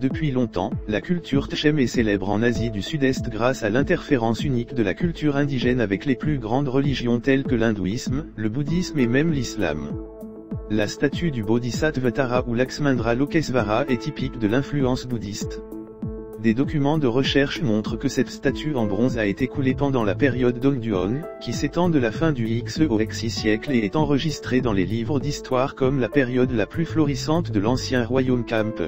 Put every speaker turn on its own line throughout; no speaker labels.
Depuis longtemps, la culture Tchem est célèbre en Asie du Sud-Est grâce à l'interférence unique de la culture indigène avec les plus grandes religions telles que l'hindouisme, le bouddhisme et même l'islam. La statue du Bodhisattva Tara ou Lakshmandra Lokesvara est typique de l'influence bouddhiste. Des documents de recherche montrent que cette statue en bronze a été coulée pendant la période Dongduong, qui s'étend de la fin du Xe au Xe siècle et est enregistrée dans les livres d'histoire comme la période la plus florissante de l'ancien royaume Kampe.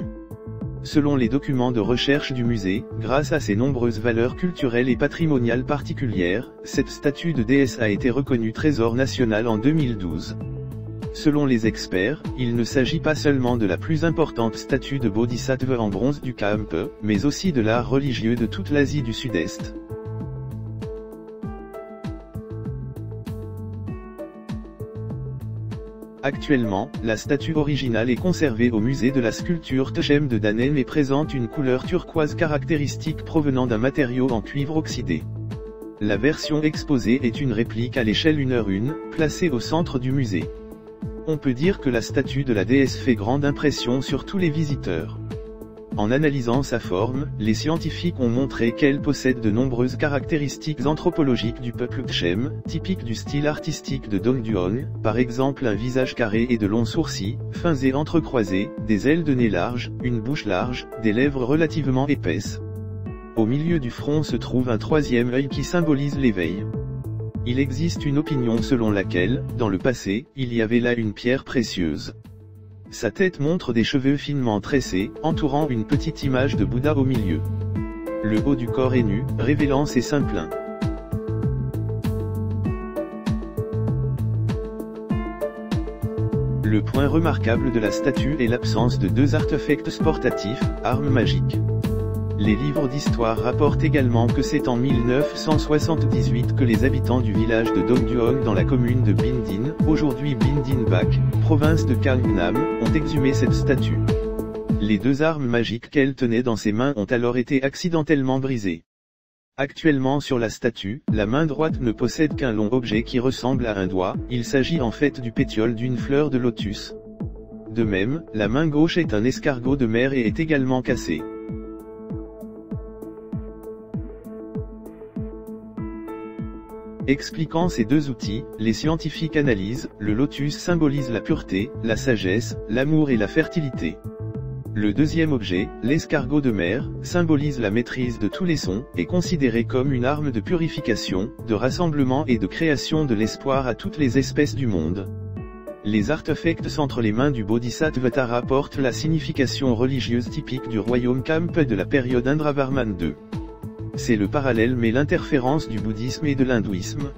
Selon les documents de recherche du musée, grâce à ses nombreuses valeurs culturelles et patrimoniales particulières, cette statue de déesse a été reconnue trésor national en 2012. Selon les experts, il ne s'agit pas seulement de la plus importante statue de Bodhisattva en bronze du Kampe, mais aussi de l'art religieux de toute l'Asie du Sud-Est. Actuellement, la statue originale est conservée au musée de la sculpture Tchem de Danen et présente une couleur turquoise caractéristique provenant d'un matériau en cuivre oxydé. La version exposée est une réplique à l'échelle 1/1, placée au centre du musée. On peut dire que la statue de la déesse fait grande impression sur tous les visiteurs. En analysant sa forme, les scientifiques ont montré qu'elle possède de nombreuses caractéristiques anthropologiques du peuple Tchem, typiques du style artistique de Dongduong, par exemple un visage carré et de longs sourcils, fins et entrecroisés, des ailes de nez larges, une bouche large, des lèvres relativement épaisses. Au milieu du front se trouve un troisième œil qui symbolise l'éveil. Il existe une opinion selon laquelle, dans le passé, il y avait là une pierre précieuse. Sa tête montre des cheveux finement tressés, entourant une petite image de Bouddha au milieu. Le haut du corps est nu, révélant ses seins pleins. Le point remarquable de la statue est l'absence de deux artefacts sportatifs, armes magiques. Les livres d'histoire rapportent également que c'est en 1978 que les habitants du village de Dongduong dans la commune de Bindin, aujourd'hui Bindin Bak, province de Gangnam, ont exhumé cette statue. Les deux armes magiques qu'elle tenait dans ses mains ont alors été accidentellement brisées. Actuellement sur la statue, la main droite ne possède qu'un long objet qui ressemble à un doigt, il s'agit en fait du pétiole d'une fleur de lotus. De même, la main gauche est un escargot de mer et est également cassée. Expliquant ces deux outils, les scientifiques analysent, le lotus symbolise la pureté, la sagesse, l'amour et la fertilité. Le deuxième objet, l'escargot de mer, symbolise la maîtrise de tous les sons, est considéré comme une arme de purification, de rassemblement et de création de l'espoir à toutes les espèces du monde. Les artefacts entre les mains du Bodhisattva Tara portent la signification religieuse typique du royaume Kampe de la période Indravarman II. C'est le parallèle mais l'interférence du bouddhisme et de l'hindouisme.